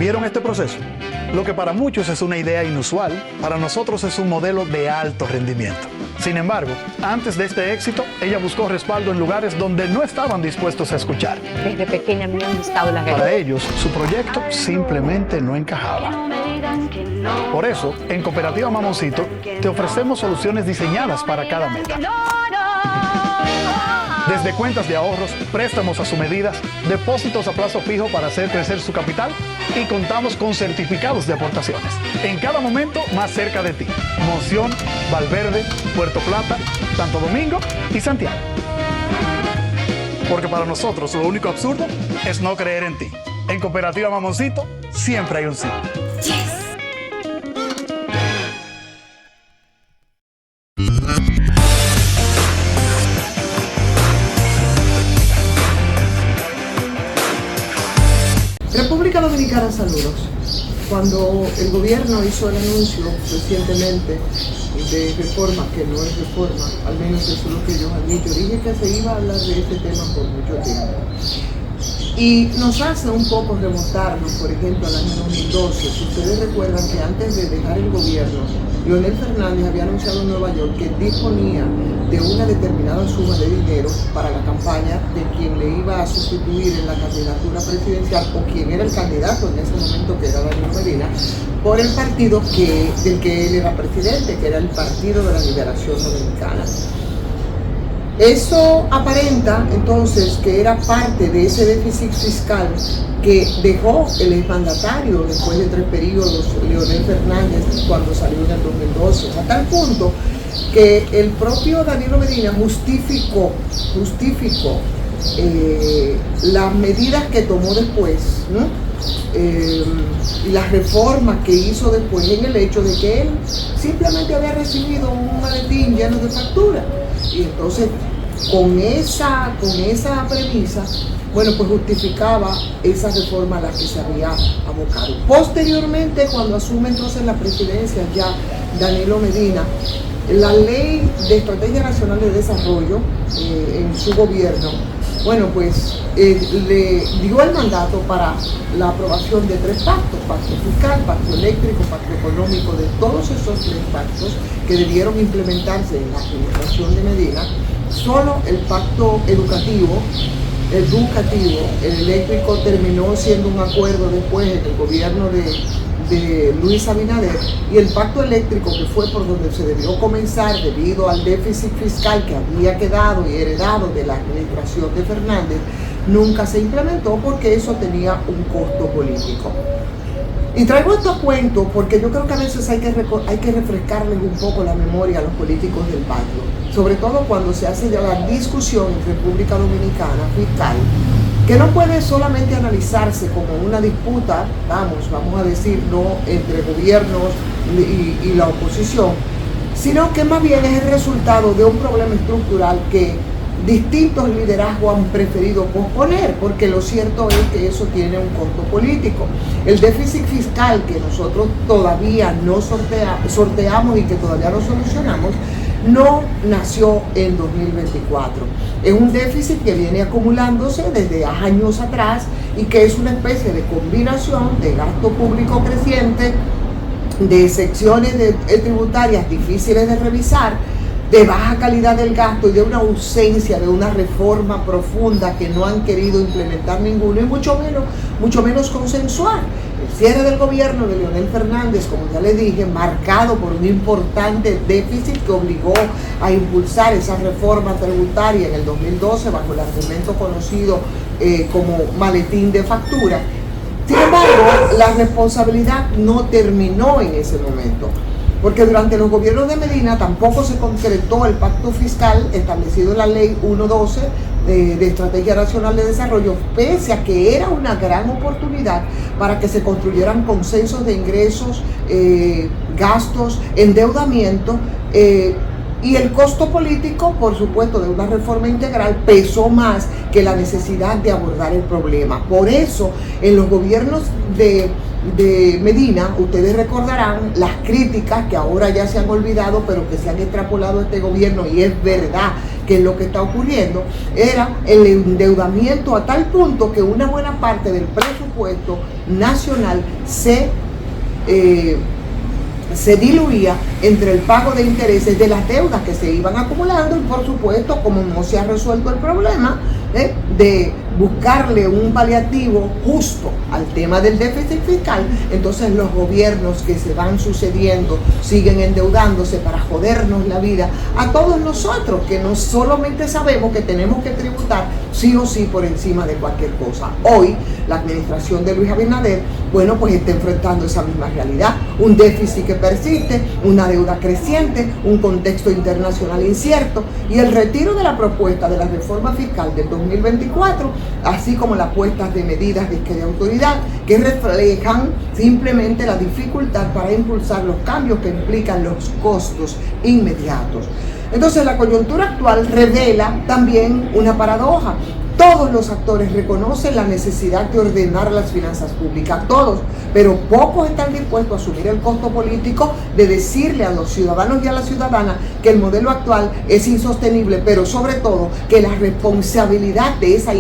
¿Vieron este proceso? Lo que para muchos es una idea inusual, para nosotros es un modelo de alto rendimiento. Sin embargo, antes de este éxito, ella buscó respaldo en lugares donde no estaban dispuestos a escuchar. Desde pequeña me han gustado las guerras. Para ellos, su proyecto simplemente no encajaba. Por eso, en Cooperativa Mamoncito, te ofrecemos soluciones diseñadas para cada meta. Desde cuentas de ahorros, préstamos a su medida, depósitos a plazo fijo para hacer crecer su capital y contamos con certificados de aportaciones. En cada momento más cerca de ti. Monción, Valverde, Puerto Plata, Santo Domingo y Santiago. Porque para nosotros lo único absurdo es no creer en ti. En Cooperativa Mamoncito siempre hay un sí. República Dominicana, saludos. Cuando el gobierno hizo el anuncio recientemente de reforma, que no es reforma, al menos eso es lo que ellos han dicho, dije que se iba a hablar de este tema por mucho tiempo. Y nos hace un poco remontarnos, por ejemplo, al año 2012. Si ustedes recuerdan que antes de dejar el gobierno, Leonel Fernández había anunciado en Nueva York que disponía de una determinada suma de dinero para la campaña de quien le iba a sustituir en la candidatura presidencial o quien era el candidato en ese momento, que era Danilo Medina, por el partido del que él era presidente, que era el Partido de la Liberación Dominicana. Eso aparenta entonces que era parte de ese déficit fiscal que dejó el exmandatario después de 3 periodos, Leonel Fernández, cuando salió en el 2012, a tal punto que el propio Danilo Medina justificó las medidas que tomó después, ¿no? Y las reformas que hizo después, en el hecho de que él simplemente había recibido un maletín lleno de facturas. Y entonces, con esa premisa, bueno, pues justificaba esa reforma a la que se había abocado. Posteriormente, cuando asume entonces la presidencia ya Danilo Medina, la Ley de Estrategia Nacional de Desarrollo en su gobierno, bueno, pues le dio el mandato para la aprobación de 3 pactos: pacto fiscal, pacto eléctrico, pacto económico, de todos esos 3 pactos que debieron implementarse en la administración de Medina. Solo el pacto educativo, el eléctrico, terminó siendo un acuerdo después en el gobierno de Luis Abinader, y el pacto eléctrico, que fue por donde se debió comenzar debido al déficit fiscal que había quedado y heredado de la administración de Fernández, nunca se implementó porque eso tenía un costo político. Y traigo esto a cuento porque yo creo que a veces hay que refrescarles un poco la memoria a los políticos del barrio, sobre todo cuando se hace ya la discusión en República Dominicana fiscal, que no puede solamente analizarse como una disputa, vamos a decir, no entre gobiernos y la oposición, sino que más bien es el resultado de un problema estructural que distintos liderazgos han preferido posponer, porque lo cierto es que eso tiene un costo político. El déficit fiscal que nosotros todavía no sorteamos y que todavía no solucionamos, no nació en 2024. Es un déficit que viene acumulándose desde años atrás y que es una especie de combinación de gasto público creciente, de secciones tributarias difíciles de revisar, de baja calidad del gasto y de una ausencia de una reforma profunda que no han querido implementar ninguno, y mucho menos consensuar. El cierre del gobierno de Leonel Fernández, como ya les dije, marcado por un importante déficit que obligó a impulsar esa reforma tributaria en el 2012 bajo el argumento conocido como maletín de factura. Sin embargo, la responsabilidad no terminó en ese momento, porque durante los gobiernos de Medina tampoco se concretó el pacto fiscal establecido en la Ley 112 de Estrategia Nacional de Desarrollo, pese a que era una gran oportunidad para que se construyeran consensos de ingresos, gastos, endeudamiento, y el costo político, por supuesto, de una reforma integral pesó más que la necesidad de abordar el problema. Por eso, en los gobiernos de de Medina, ustedes recordarán las críticas que ahora ya se han olvidado, pero que se han extrapolado a este gobierno, y es verdad que es lo que está ocurriendo, era el endeudamiento a tal punto que una buena parte del presupuesto nacional se diluía entre el pago de intereses de las deudas que se iban acumulando, y por supuesto, como no se ha resuelto el problema de buscarle un paliativo justo al tema del déficit fiscal, entonces los gobiernos que se van sucediendo siguen endeudándose para jodernos la vida a todos nosotros, que no solamente sabemos que tenemos que tributar sí o sí por encima de cualquier cosa. Hoy la administración de Luis Abinader, bueno, pues está enfrentando esa misma realidad, un déficit que persiste, una deuda creciente, un contexto internacional incierto, y el retiro de la propuesta de la reforma fiscal del 2024, así como las puestas de medidas de autoridad que reflejan simplemente la dificultad para impulsar los cambios que implican los costos inmediatos. Entonces la coyuntura actual revela también una paradoja. Todos los actores reconocen la necesidad de ordenar las finanzas públicas, todos, pero pocos están dispuestos a asumir el costo político de decirle a los ciudadanos y a las ciudadanas que el modelo actual es insostenible, pero sobre todo que la responsabilidad de esa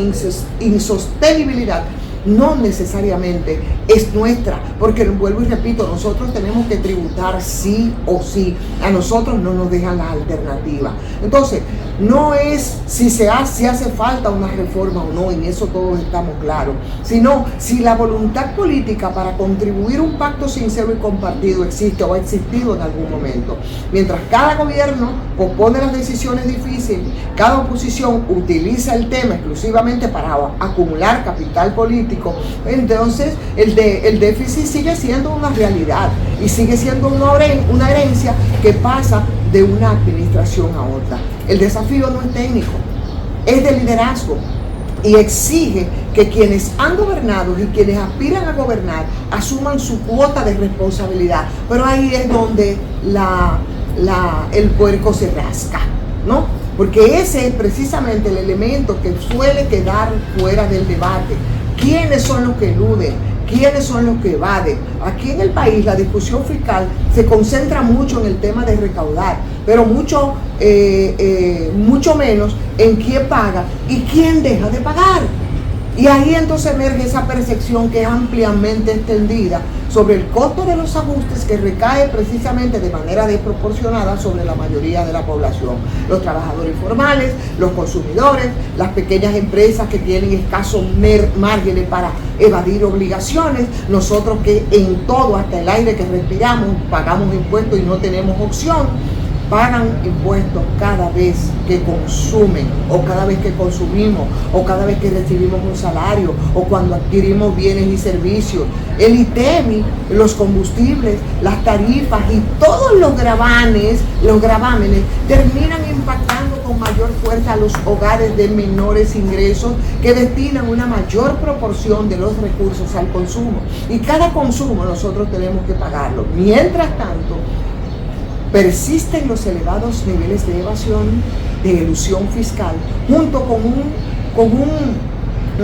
insostenibilidad no necesariamente es nuestra, porque vuelvo y repito, nosotros tenemos que tributar sí o sí, a nosotros no nos dejan la alternativa. Entonces, no es si hace falta una reforma o no, en eso todos estamos claros, sino si la voluntad política para contribuir a un pacto sincero y compartido existe o ha existido en algún momento. Mientras cada gobierno pospone las decisiones difíciles, cada oposición utiliza el tema exclusivamente para acumular capital político, entonces el déficit sigue siendo una realidad y sigue siendo una herencia que pasa de una administración a otra. El desafío no es técnico, es de liderazgo, y exige que quienes han gobernado y quienes aspiran a gobernar asuman su cuota de responsabilidad. Pero ahí es donde el puerco se rasca, ¿no? Porque ese es precisamente el elemento que suele quedar fuera del debate. ¿Quiénes son los que eluden? ¿Quiénes son los que evaden? Aquí en el país la discusión fiscal se concentra mucho en el tema de recaudar, pero mucho menos en quién paga y quién deja de pagar. Y ahí entonces emerge esa percepción que es ampliamente extendida sobre el costo de los ajustes, que recae precisamente de manera desproporcionada sobre la mayoría de la población. Los trabajadores informales, los consumidores, las pequeñas empresas que tienen escasos márgenes para evadir obligaciones, nosotros que en todo, hasta el aire que respiramos, pagamos impuestos y no tenemos opción. Pagan impuestos cada vez que consumen, o cada vez que consumimos, o cada vez que recibimos un salario, o cuando adquirimos bienes y servicios. El ITEMI, los combustibles, las tarifas y todos los gravámenes terminan impactando con mayor fuerza a los hogares de menores ingresos, que destinan una mayor proporción de los recursos al consumo. Y cada consumo nosotros tenemos que pagarlo. Mientras tanto, persisten los elevados niveles de evasión, de elusión fiscal, junto con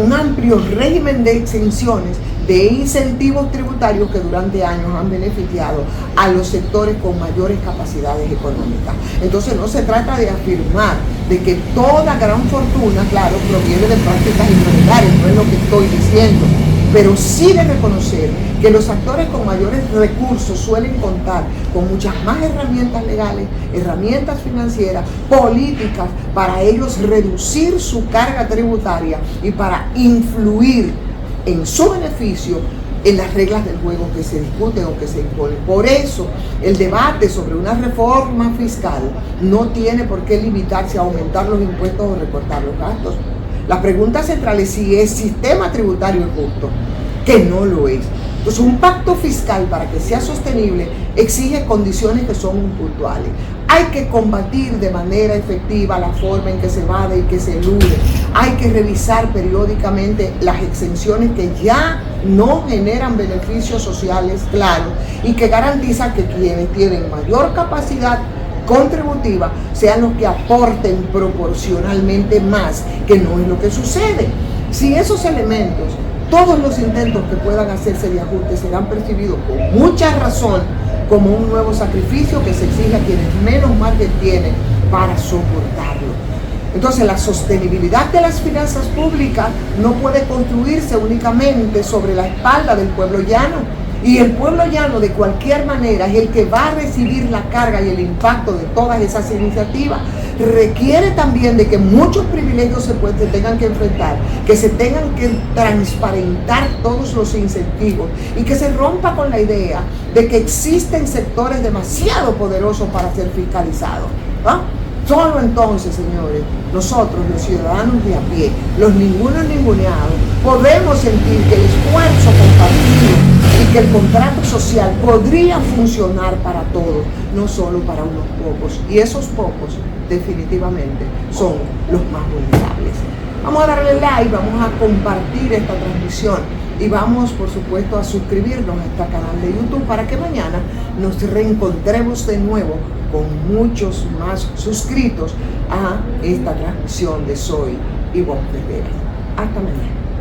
un amplio régimen de exenciones, de incentivos tributarios que durante años han beneficiado a los sectores con mayores capacidades económicas. Entonces no se trata de afirmar de que toda gran fortuna, claro, proviene de prácticas irregulares, no es lo que estoy diciendo, pero sí de reconocer que los actores con mayores recursos suelen contar con muchas más herramientas legales, herramientas financieras, políticas, para ellos reducir su carga tributaria y para influir en su beneficio en las reglas del juego que se discuten o que se imponen. Por eso, el debate sobre una reforma fiscal no tiene por qué limitarse a aumentar los impuestos o recortar los gastos. La pregunta central es si el sistema tributario es justo, que no lo es. Entonces, un pacto fiscal, para que sea sostenible, exige condiciones que son puntuales. Hay que combatir de manera efectiva la forma en que se evade y que se elude. Hay que revisar periódicamente las exenciones que ya no generan beneficios sociales claros y que garantizan que quienes tienen mayor capacidad contributiva sean los que aporten proporcionalmente más, que no es lo que sucede. Si esos elementos todos los intentos que puedan hacerse de ajuste serán percibidos con mucha razón como un nuevo sacrificio que se exige a quienes menos margen tienen para soportarlo. Entonces, la sostenibilidad de las finanzas públicas no puede construirse únicamente sobre la espalda del pueblo llano. Y el pueblo llano, de cualquier manera, es el que va a recibir la carga y el impacto de todas esas iniciativas. Requiere también de que muchos privilegios se tengan que enfrentar, que se tengan que transparentar todos los incentivos y que se rompa con la idea de que existen sectores demasiado poderosos para ser fiscalizados, ¿no? Solo entonces, señores, nosotros, los ciudadanos de a pie, los ningunos ninguneados, podemos sentir que el esfuerzo compartido y que el contrato social podría funcionar para todos, no solo para unos pocos. Y esos pocos, definitivamente, son los más vulnerables. Vamos a darle like, vamos a compartir esta transmisión y vamos, por supuesto, a suscribirnos a este canal de YouTube para que mañana nos reencontremos de nuevo con muchos más suscritos a esta transmisión de Soy Ivonne Ferreira. Hasta mañana.